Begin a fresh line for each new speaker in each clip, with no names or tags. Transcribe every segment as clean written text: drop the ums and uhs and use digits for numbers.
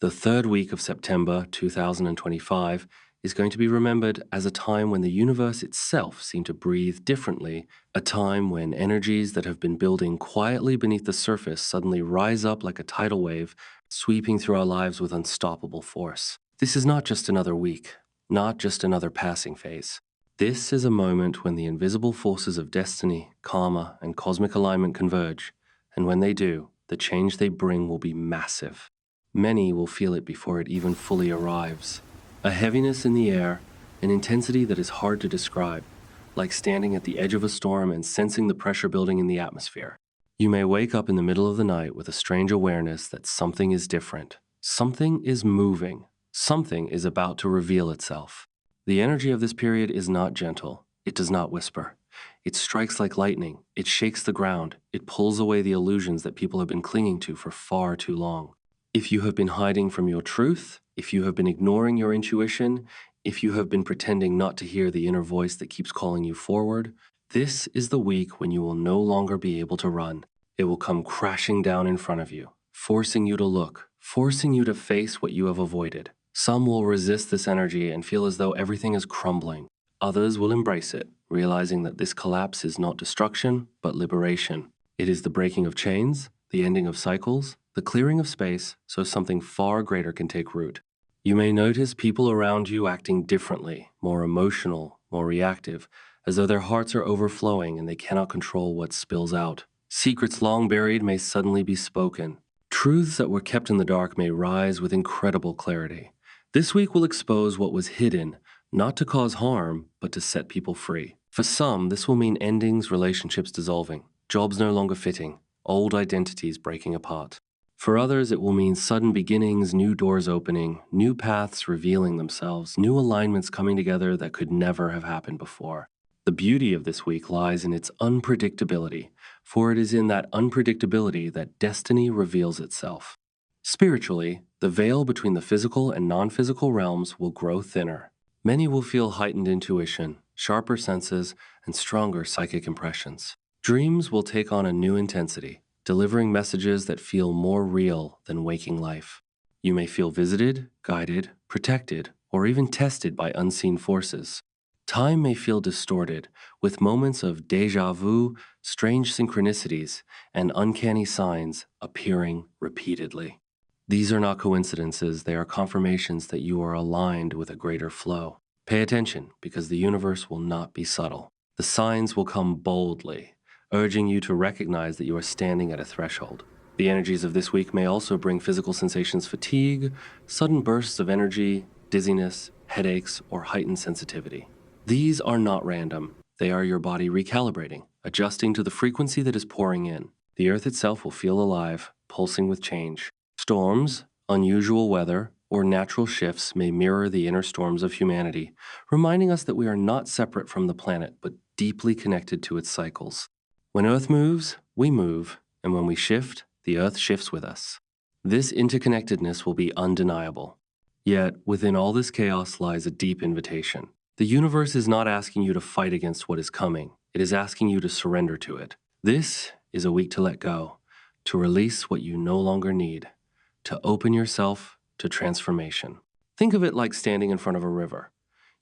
The third week of September 2025 is going to be remembered as a time when the universe itself seemed to breathe differently, a time when energies that have been building quietly beneath the surface suddenly rise up like a tidal wave, sweeping through our lives with unstoppable force. This is not just another week, not just another passing phase. This is a moment when the invisible forces of destiny, karma, and cosmic alignment converge, and when they do, the change they bring will be massive. Many will feel it before it even fully arrives. A heaviness in the air, an intensity that is hard to describe, like standing at the edge of a storm and sensing the pressure building in the atmosphere. You may wake up in the middle of the night with a strange awareness that something is different. Something is moving. Something is about to reveal itself. The energy of this period is not gentle. It does not whisper. It strikes like lightning. It shakes the ground. It pulls away the illusions that people have been clinging to for far too long. If you have been hiding from your truth, if you have been ignoring your intuition, if you have been pretending not to hear the inner voice that keeps calling you forward, this is the week when you will no longer be able to run. It will come crashing down in front of you, forcing you to look, forcing you to face what you have avoided. Some will resist this energy and feel as though everything is crumbling. Others will embrace it, realizing that this collapse is not destruction, but liberation. It is the breaking of chains, the ending of cycles, the clearing of space so something far greater can take root. You may notice people around you acting differently, more emotional, more reactive, as though their hearts are overflowing and they cannot control what spills out. Secrets long buried may suddenly be spoken. Truths that were kept in the dark may rise with incredible clarity. This week will expose what was hidden, not to cause harm, but to set people free. For some, this will mean endings, relationships dissolving, jobs no longer fitting, old identities breaking apart. For others, it will mean sudden beginnings, new doors opening, new paths revealing themselves, new alignments coming together that could never have happened before. The beauty of this week lies in its unpredictability, for it is in that unpredictability that destiny reveals itself. Spiritually, the veil between the physical and non-physical realms will grow thinner. Many will feel heightened intuition, sharper senses, and stronger psychic impressions. Dreams will take on a new intensity, delivering messages that feel more real than waking life. You may feel visited, guided, protected, or even tested by unseen forces. Time may feel distorted, with moments of déjà vu, strange synchronicities, and uncanny signs appearing repeatedly. These are not coincidences, they are confirmations that you are aligned with a greater flow. Pay attention, because the universe will not be subtle. The signs will come boldly, urging you to recognize that you are standing at a threshold. The energies of this week may also bring physical sensations, fatigue, sudden bursts of energy, dizziness, headaches, or heightened sensitivity. These are not random. They are your body recalibrating, adjusting to the frequency that is pouring in. The earth itself will feel alive, pulsing with change. Storms, unusual weather, or natural shifts may mirror the inner storms of humanity, reminding us that we are not separate from the planet, but deeply connected to its cycles. When Earth moves, we move, and when we shift, the Earth shifts with us. This interconnectedness will be undeniable. Yet, within all this chaos lies a deep invitation. The universe is not asking you to fight against what is coming. It is asking you to surrender to it. This is a week to let go, to release what you no longer need, to open yourself to transformation. Think of it like standing in front of a river.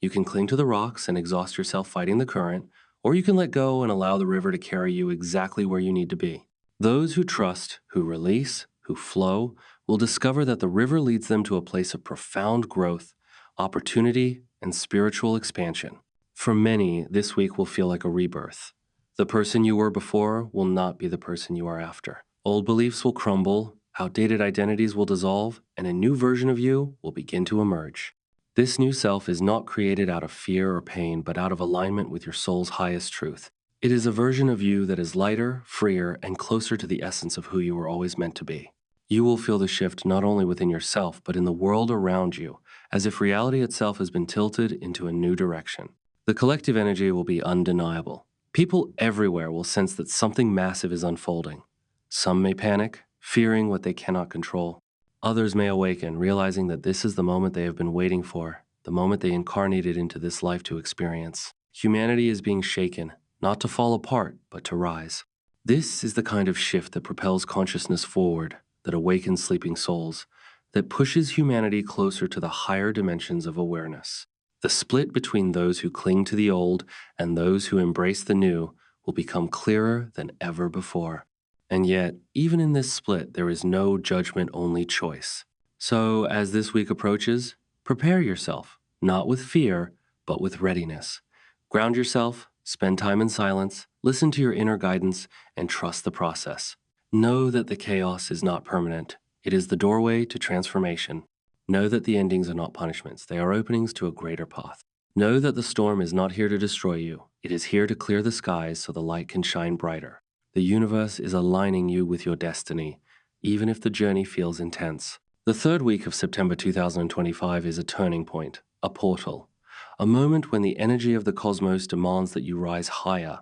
You can cling to the rocks and exhaust yourself fighting the current, or you can let go and allow the river to carry you exactly where you need to be. Those who trust, who release, who flow, will discover that the river leads them to a place of profound growth, opportunity, and spiritual expansion. For many, this week will feel like a rebirth. The person you were before will not be the person you are after. Old beliefs will crumble, outdated identities will dissolve, and a new version of you will begin to emerge. This new self is not created out of fear or pain, but out of alignment with your soul's highest truth. It is a version of you that is lighter, freer, and closer to the essence of who you were always meant to be. You will feel the shift not only within yourself, but in the world around you, as if reality itself has been tilted into a new direction. The collective energy will be undeniable. People everywhere will sense that something massive is unfolding. Some may panic, fearing what they cannot control. Others may awaken, realizing that this is the moment they have been waiting for, the moment they incarnated into this life to experience. Humanity is being shaken, not to fall apart, but to rise. This is the kind of shift that propels consciousness forward, that awakens sleeping souls, that pushes humanity closer to the higher dimensions of awareness. The split between those who cling to the old and those who embrace the new will become clearer than ever before. And yet, even in this split, there is no judgment-only choice. So, as this week approaches, prepare yourself, not with fear, but with readiness. Ground yourself, spend time in silence, listen to your inner guidance, and trust the process. Know that the chaos is not permanent. It is the doorway to transformation. Know that the endings are not punishments. They are openings to a greater path. Know that the storm is not here to destroy you. It is here to clear the skies so the light can shine brighter. The universe is aligning you with your destiny, even if the journey feels intense. The third week of September 2025 is a turning point, a portal, a moment when the energy of the cosmos demands that you rise higher.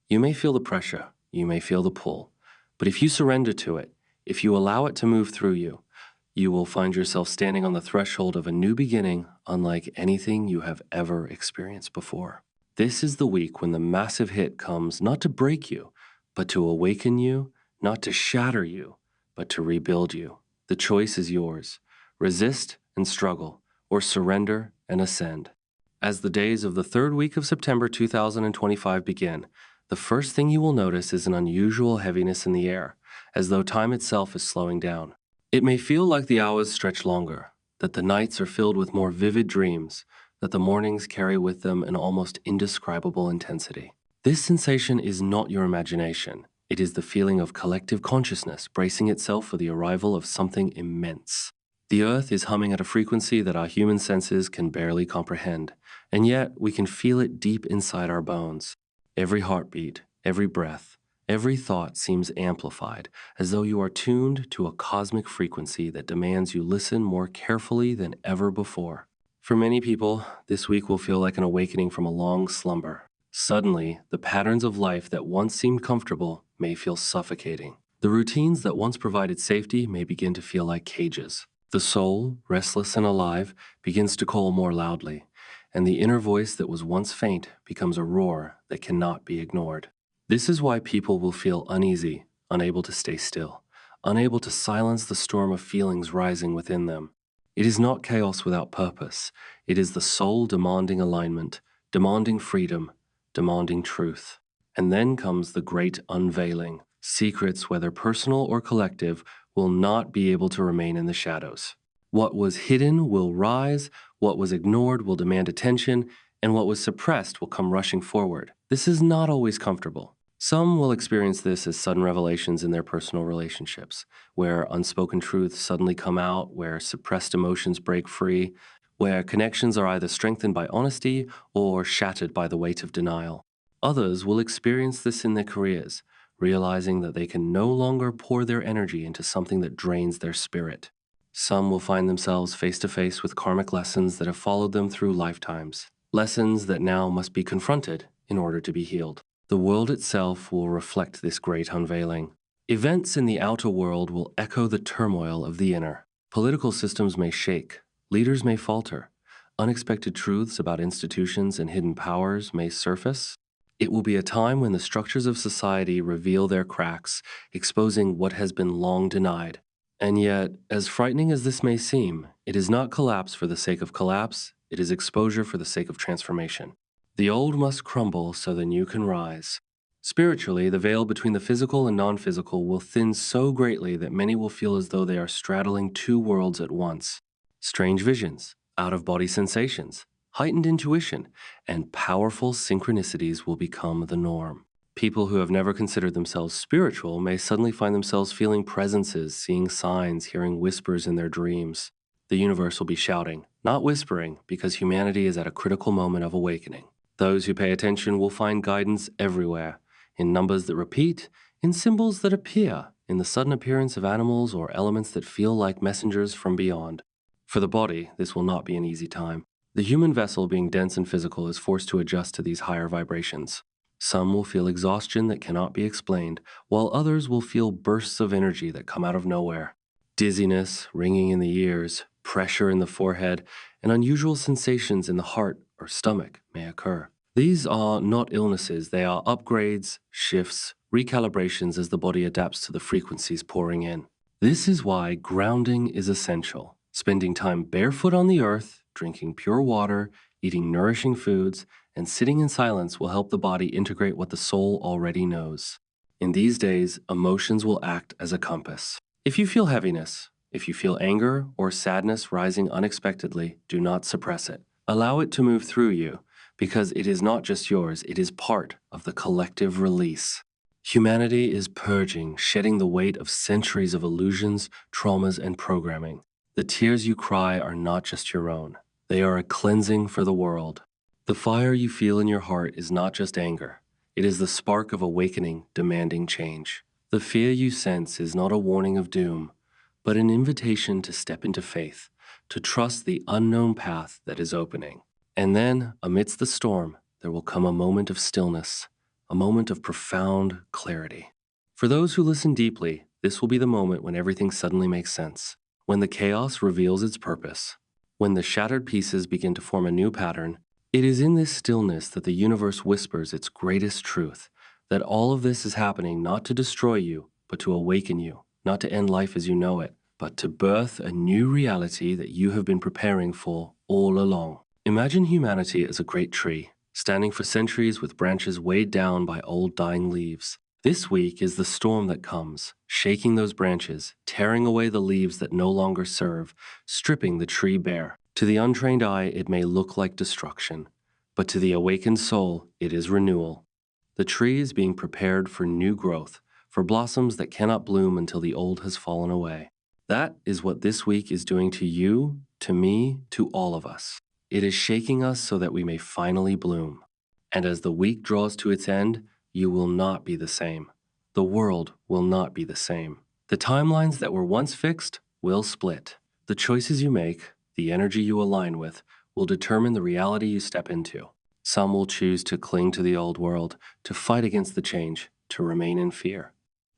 You may feel the pressure, you may feel the pull, but if you surrender to it, if you allow it to move through you, you will find yourself standing on the threshold of a new beginning unlike anything you have ever experienced before. This is the week when the massive hit comes not to break you, but to awaken you, not to shatter you, but to rebuild you. The choice is yours. Resist and struggle, or surrender and ascend. As the days of the third week of September 2025 begin, the first thing you will notice is an unusual heaviness in the air, as though time itself is slowing down. It may feel like the hours stretch longer, that the nights are filled with more vivid dreams, that the mornings carry with them an almost indescribable intensity. This sensation is not your imagination. It is the feeling of collective consciousness bracing itself for the arrival of something immense. The Earth is humming at a frequency that our human senses can barely comprehend, and yet we can feel it deep inside our bones. Every heartbeat, every breath, every thought seems amplified, as though you are tuned to a cosmic frequency that demands you listen more carefully than ever before. For many people, this week will feel like an awakening from a long slumber. Suddenly, the patterns of life that once seemed comfortable may feel suffocating. The routines that once provided safety may begin to feel like cages. The soul, restless and alive, begins to call more loudly, and the inner voice that was once faint becomes a roar that cannot be ignored. This is why people will feel uneasy, unable to stay still, unable to silence the storm of feelings rising within them. It is not chaos without purpose. It is the soul demanding alignment, demanding freedom, demanding truth. And then comes the great unveiling. Secrets, whether personal or collective, will not be able to remain in the shadows. What was hidden will rise, what was ignored will demand attention, and what was suppressed will come rushing forward. This is not always comfortable. Some will experience this as sudden revelations in their personal relationships, where unspoken truths suddenly come out, where suppressed emotions break free, where connections are either strengthened by honesty or shattered by the weight of denial. Others will experience this in their careers, realizing that they can no longer pour their energy into something that drains their spirit. Some will find themselves face to face with karmic lessons that have followed them through lifetimes, lessons that now must be confronted in order to be healed. The world itself will reflect this great unveiling. Events in the outer world will echo the turmoil of the inner. Political systems may shake, leaders may falter, unexpected truths about institutions and hidden powers may surface. It will be a time when the structures of society reveal their cracks, exposing what has been long denied. And yet, as frightening as this may seem, it is not collapse for the sake of collapse, it is exposure for the sake of transformation. The old must crumble so the new can rise. Spiritually, the veil between the physical and non-physical will thin so greatly that many will feel as though they are straddling two worlds at once. Strange visions, out-of-body sensations, heightened intuition, and powerful synchronicities will become the norm. People who have never considered themselves spiritual may suddenly find themselves feeling presences, seeing signs, hearing whispers in their dreams. The universe will be shouting, not whispering, because humanity is at a critical moment of awakening. Those who pay attention will find guidance everywhere, in numbers that repeat, in symbols that appear, in the sudden appearance of animals or elements that feel like messengers from beyond. For the body, this will not be an easy time. The human vessel, being dense and physical, is forced to adjust to these higher vibrations. Some will feel exhaustion that cannot be explained, while others will feel bursts of energy that come out of nowhere. Dizziness, ringing in the ears, pressure in the forehead, and unusual sensations in the heart or stomach may occur. These are not illnesses, they are upgrades, shifts, recalibrations as the body adapts to the frequencies pouring in. This is why grounding is essential. Spending time barefoot on the earth, drinking pure water, eating nourishing foods, and sitting in silence will help the body integrate what the soul already knows. In these days, emotions will act as a compass. If you feel heaviness, if you feel anger or sadness rising unexpectedly, do not suppress it. Allow it to move through you, because it is not just yours, it is part of the collective release. Humanity is purging, shedding the weight of centuries of illusions, traumas, and programming. The tears you cry are not just your own. They are a cleansing for the world. The fire you feel in your heart is not just anger. It is the spark of awakening demanding change. The fear you sense is not a warning of doom, but an invitation to step into faith, to trust the unknown path that is opening. And then, amidst the storm, there will come a moment of stillness, a moment of profound clarity. For those who listen deeply, this will be the moment when everything suddenly makes sense, when the chaos reveals its purpose, when the shattered pieces begin to form a new pattern. It is in this stillness that the universe whispers its greatest truth, that all of this is happening not to destroy you, but to awaken you, not to end life as you know it, but to birth a new reality that you have been preparing for all along. Imagine humanity as a great tree, standing for centuries with branches weighed down by old dying leaves. This week is the storm that comes, shaking those branches, tearing away the leaves that no longer serve, stripping the tree bare. To the untrained eye, it may look like destruction, but to the awakened soul, it is renewal. The tree is being prepared for new growth, for blossoms that cannot bloom until the old has fallen away. That is what this week is doing to you, to me, to all of us. It is shaking us so that we may finally bloom. And as the week draws to its end, you will not be the same. The world will not be the same. The timelines that were once fixed will split. The choices you make, the energy you align with, will determine the reality you step into. Some will choose to cling to the old world, to fight against the change, to remain in fear.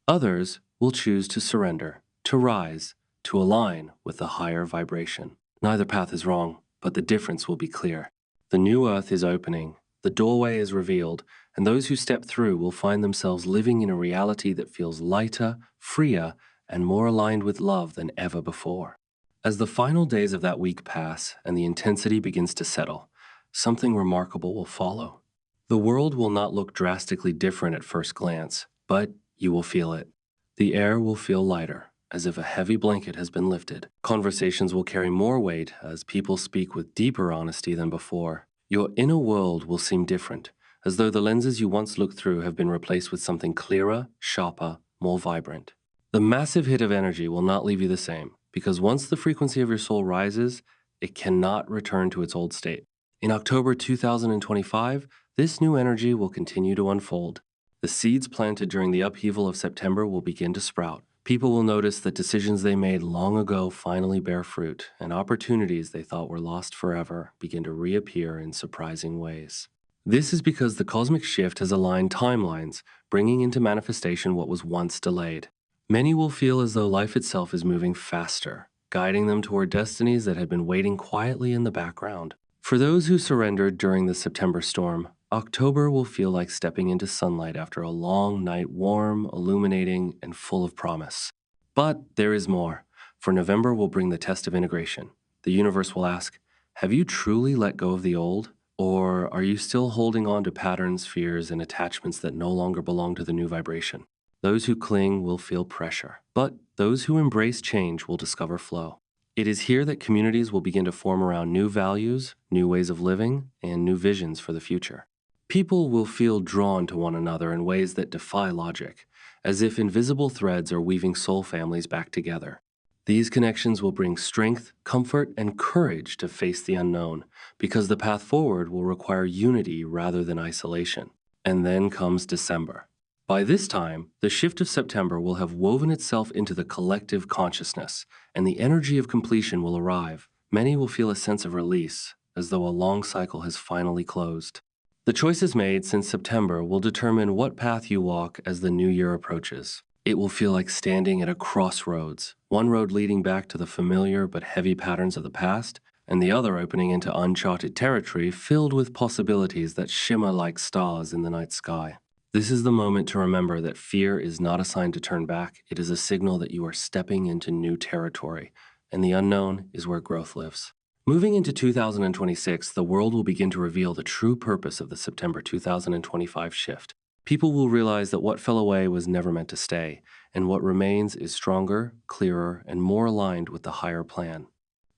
Others will choose to surrender, to rise, to align with the higher vibration. Neither path is wrong, but the difference will be clear. The new earth is opening, the doorway is revealed, and those who step through will find themselves living in a reality that feels lighter, freer, and more aligned with love than ever before. As the final days of that week pass and the intensity begins to settle, something remarkable will follow. The world will not look drastically different at first glance, but you will feel it. The air will feel lighter, as if a heavy blanket has been lifted. Conversations will carry more weight as people speak with deeper honesty than before. Your inner world will seem different, as though the lenses you once looked through have been replaced with something clearer, sharper, more vibrant. The massive hit of energy will not leave you the same, because once the frequency of your soul rises, it cannot return to its old state. In October 2025, this new energy will continue to unfold. The seeds planted during the upheaval of September will begin to sprout. People will notice that decisions they made long ago finally bear fruit, and opportunities they thought were lost forever begin to reappear in surprising ways. This is because the cosmic shift has aligned timelines, bringing into manifestation what was once delayed. Many will feel as though life itself is moving faster, guiding them toward destinies that had been waiting quietly in the background. For those who surrendered during the September storm, October will feel like stepping into sunlight after a long night, warm, illuminating, and full of promise. But there is more, for November will bring the test of integration. The universe will ask, have you truly let go of the old? Or are you still holding on to patterns, fears, and attachments that no longer belong to the new vibration? Those who cling will feel pressure, but those who embrace change will discover flow. It is here that communities will begin to form around new values, new ways of living, and new visions for the future. People will feel drawn to one another in ways that defy logic, as if invisible threads are weaving soul families back together. These connections will bring strength, comfort, and courage to face the unknown, because the path forward will require unity rather than isolation. And then comes December. By this time, the shift of September will have woven itself into the collective consciousness, and the energy of completion will arrive. Many will feel a sense of release, as though a long cycle has finally closed. The choices made since September will determine what path you walk as the new year approaches. It will feel like standing at a crossroads, one road leading back to the familiar but heavy patterns of the past, and the other opening into uncharted territory filled with possibilities that shimmer like stars in the night sky. This is the moment to remember that fear is not a sign to turn back. It is a signal that you are stepping into new territory, and the unknown is where growth lives. Moving into 2026, the world will begin to reveal the true purpose of the September 2025 shift. People will realize that what fell away was never meant to stay, and what remains is stronger, clearer, and more aligned with the higher plan.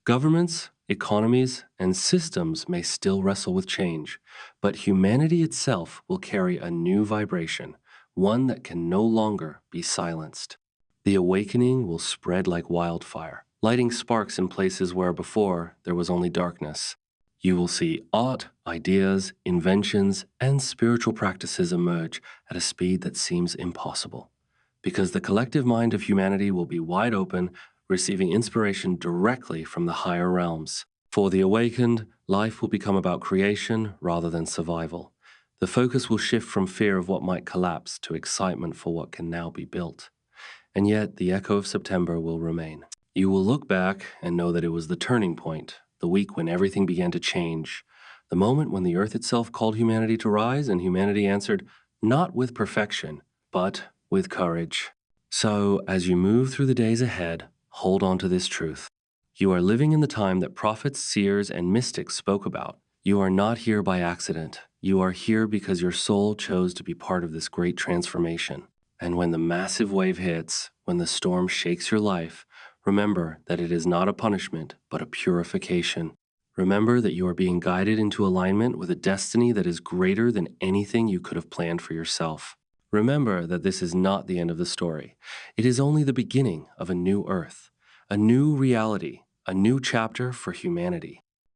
Governments, economies, and systems may still wrestle with change, but humanity itself will carry a new vibration, one that can no longer be silenced. The awakening will spread like wildfire, lighting sparks in places where before there was only darkness. You will see art, ideas, inventions, and spiritual practices emerge at a speed that seems impossible. Because the collective mind of humanity will be wide open, receiving inspiration directly from the higher realms. For the awakened, life will become about creation rather than survival. The focus will shift from fear of what might collapse to excitement for what can now be built. And yet, the echo of September will remain. You will look back and know that it was the turning point, the week when everything began to change, the moment when the earth itself called humanity to rise and humanity answered, not with perfection, but with courage. So, as you move through the days ahead, hold on to this truth. You are living in the time that prophets, seers, and mystics spoke about. You are not here by accident. You are here because your soul chose to be part of this great transformation. And when the massive wave hits, when the storm shakes your life, remember that it is not a punishment, but a purification. Remember that you are being guided into alignment with a destiny that is greater than anything you could have planned for yourself. Remember that this is not the end of the story. It is only the beginning of a new earth, a new reality, a new chapter for humanity.